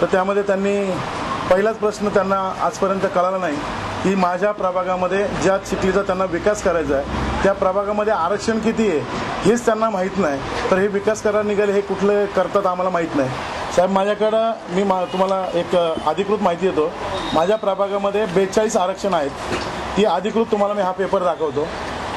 तर त्यामध्ये त्यांनी पहिलाच प्रश्न त्यांना आजपर्यंत कळाला नाही की माझ्या प्रभागामध्ये ज्या चिखलीचा त्यांना विकास करायचा आहे त्या प्रभागामध्ये आरक्षण किती आहे हेच त्यांना माहीत नाही. तर हे विकास करायला निघाले हे कुठले करतात आम्हाला माहीत नाही. साहेब माझ्याकडं तुम्हाला एक अधिकृत माहिती देतो. माझ्या प्रभागामध्ये 42 आरक्षण आहेत. ती अधिकृत तुम्हाला मी हा पेपर दाखवतो.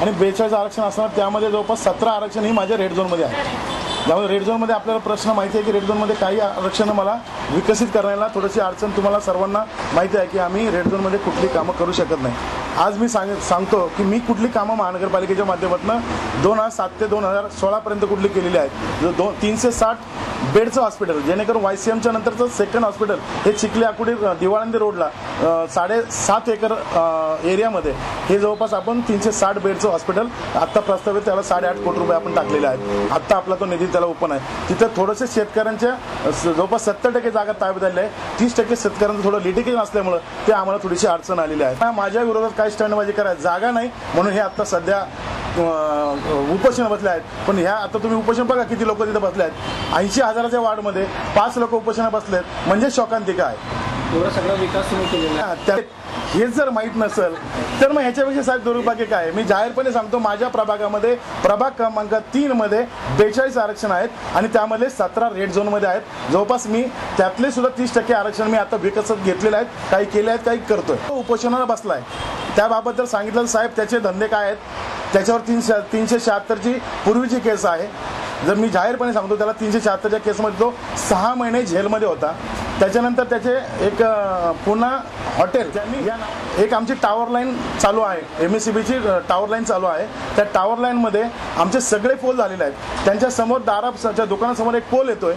आणि 42 आरक्षण असणार त्यामध्ये जवळपास 17 आरक्षण ही माझ्या रेड झोनमध्ये आहे. त्यामुळे रेड झोनमध्ये आपल्याला प्रश्न माहिती आहे की रेड झोनमध्ये काही आरक्षण मला विकसित करण्याला थोडीशी अडचण तुम्हाला सर्वांना माहिती आहे की आम्ही रेड झोनमध्ये कुठली कामं करू शकत नाही. आज मी सांगतो की मी कुठली कामं महानगरपालिकेच्या माध्यमातून 2007 ते 2016 कुठली केलेली आहेत. जो 360 बेडचं हॉस्पिटल जेणेकरून YCMच्या नंतरचं सेकंड हॉस्पिटल हे चिखली आकुर्डी दिवाळंदी रोडला 7.5 एकर एरियामध्ये हे जवळपास आपण 360 बेडचं हॉस्पिटल आत्ता प्रस्तावित त्याला 8.5 कोटी रुपये आपण टाकलेले आहेत. आत्ता आपला तो निधी त्याला ओपन आहे. तिथं थोडंसे शेतकऱ्यांच्या जवळपास 70% जागा ताब्यात आलेल्या आहे. 30% शेतकऱ्यांचं थोडं लिटिगेशन असल्यामुळं ते आम्हाला थोडीशी अडचण आलेली आहे. माझ्या विरोधात काय स्टँडबाजी करायला जागा नाही म्हणून हे आत्ता सध्या उपोषण बसले आहेत. पण ह्या आता तुम्ही उपोषण बघा किती लोक तिथे बसले आहेत. 80,000च्या वार्डमध्ये 5 लोक उपोषण बसलेत म्हणजे शोकांतिका आहे. एवढा सगळा विकास सुरू केलेला आहे. हे जर माहीत नसेल तर मग ह्याच्यापेक्षा साहेब दुर्भाग्य काय. मी जाहीरपणे सांगतो माझ्या प्रभागामध्ये प्रभाग क्रमांक 3 मध्ये 42 आरक्षण आहेत आणि त्यामध्ये 17 रेड झोनमध्ये आहेत. जवळपास मी त्यातले सुद्धा 30% आरक्षण मी आता विकसित घेतलेले आहेत. काही केले आहेत काही करतोय. उपोषणाला बसलाय त्याबाबत जर सांगितलं साहेब त्याचे धंदे काय आहेत. त्याच्यावर 376ची पूर्वीची केस आहे. जर मी जाहीरपणे सांगतो त्याला 376च्या केसमध्ये तो 6 महिने जेलमध्ये होता. त्याच्यानंतर त्याचे एक पुन्हा हॉटेल त्यांनी एक आमची टावर लाईन चालू आहे. MSCBची टावर लाईन चालू आहे. त्या टावर लाईनमध्ये आमचे सगळे पोल झालेले आहेत. त्यांच्या समोर दाराच्या दुकानासमोर एक पोल येतोय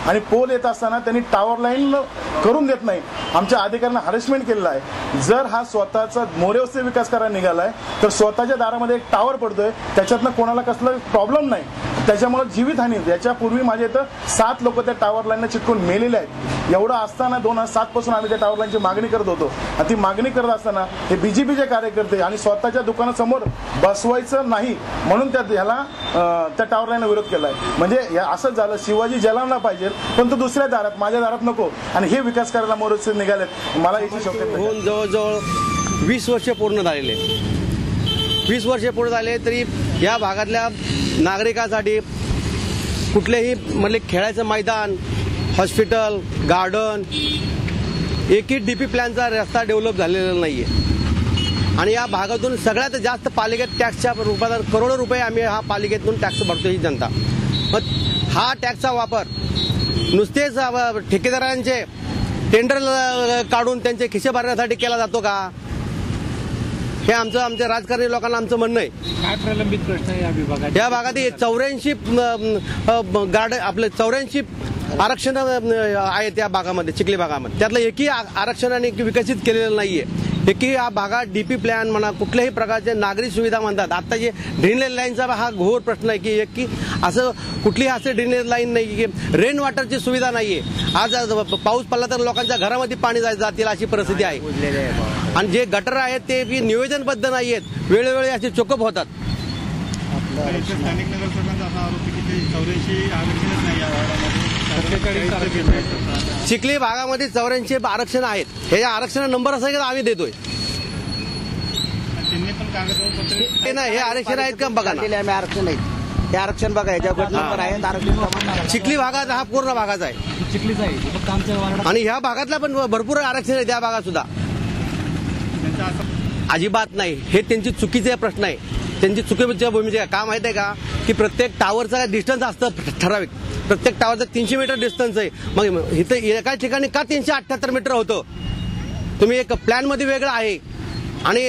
आणि पोल येत असताना त्यांनी टावर लाईन करून देत नाही. आमच्या अधिकाऱ्यांना हॅरेसमेंट केलेलं आहे. जर हा स्वतःचा मोरेवस्ती विकास करायला निघाला आहे तर स्वतःच्या दारामध्ये एक टावर पडतोय त्याच्यातनं कोणाला कसला प्रॉब्लेम नाही. त्याच्यामुळे जीवितहानी याच्यापूर्वी माझ्या इथं 7 लोक त्या टावर लाईनला चिटकून मेलेले आहेत. एवढं असताना 2007 पासून आम्ही त्या टावर लाईनची मागणी करत होतो. आणि ती मागणी करत असताना हे BJPचे कार्यकर्ते आणि स्वतःच्या दुकानासमोर बसवायचं नाही म्हणून त्या टावर लाईनला विरोध केलाय. म्हणजे असंच झालं शिवाजी जलावला पाहिजे पण तो दुसऱ्या दारात माझ्या दारात नको आणि हे विकास करायला मोरचे निघालेत. मला याची शक्यता होऊन जवळजवळ 20 वर्ष पूर्ण झालेले. 20 वर्ष पूर्ण झाले तरी या भागातल्या नागरिकांसाठी कुठलेही म्हणजे खेळायचं मैदान, हॉस्पिटल, गार्डन, एकही DP प्लॅनचा रस्ता डेव्हलप झालेला नाहीये. आणि या भागातून सगळ्यात जास्त पालिकेत टॅक्सच्या रूपात करोडो रुपये आम्ही हा पालिकेतून टॅक्स भरतो ही जनता. मग हा टॅक्सचा वापर नुसतेच ठेकेदारांचे टेंडर काढून त्यांचे खिसे भरण्यासाठी केला जातो का हे आमच्या राजकारणी लोकांना आमचं म्हणणं आहे. काय प्रलंबित प्रश्न आहे या विभागात? या भागात 84 आरक्षण आहेत या भागामध्ये चिखली भागामध्ये. त्यातलं एकही आरक्षणाने विकसित केलेलं नाहीये. एकही या भागात DP प्लॅन म्हणा कुठल्याही प्रकारचे नागरी सुविधा म्हणतात. आता जे ड्रेनेज लाईनचा हा घोर प्रश्न आहे की असं कुठलीही असे ड्रेनेज लाईन नाही की रेन वॉटरची सुविधा नाहीये. आज पाऊस पडला तर लोकांच्या घरामध्ये पाणी जातील अशी परिस्थिती आहे. आणि जे गटर आहेत ते नियोजनबद्ध नाही आहेत. वेळोवेळी असे चोकअप होतात. चिखली भागामध्ये 84 आरक्षण आहेत. हे आरक्षण नंबर असा की आम्ही देतोय हे आरक्षण आहेत का बघा ना. आरक्षण आहेत हे आरक्षण बघा याच्यावर नंबर आहे. आरक्षण चिखली भागाचा हा पूर्ण भागाचा आहे. चिखलीचा आहे आणि ह्या भागातला पण भरपूर आरक्षण आहे. त्या भागात सुद्धा अजिबात नाही. हे त्यांची चुकीचे प्रश्न आहे. त्यांची चुकीच्या भूमीचे काम माहिती आहे का की प्रत्येक टावरचा डिस्टन्स असतं ठराविक. प्रत्येक टावरचा 300 मीटर डिस्टन्स आहे. मग इथं एका ठिकाणी का 378 मीटर होतं. तुम्ही एक प्लॅन मध्ये वेगळं आहे आणि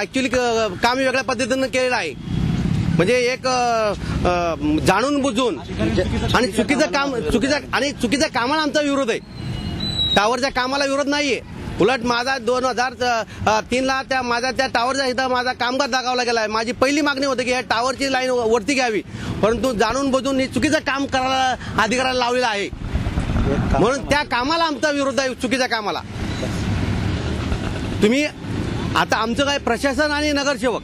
ऍक्च्युली काम वेगळ्या पद्धतीनं केलेलं आहे. म्हणजे एक जाणून बुजून आणि चुकीच्या कामाला आमचा विरोध आहे. टावरच्या कामाला विरोध नाहीये. उलट माझा 2003ला त्या टावरच्या इथं माझा कामगार दाखवला गेला आहे. माझी पहिली मागणी होती की या टावरची लाईन वरती घ्यावी. परंतु जाणून बुजून हे चुकीचं काम करायला अधिकाऱ्याला लावलेलं आहे. म्हणून त्या कामाला आमचा विरोध आहे. चुकीच्या कामाला तुम्ही आता आमचं काय प्रशासन आणि नगरसेवक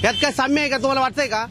यात काय साम्य आहे का तुम्हाला वाटतंय का?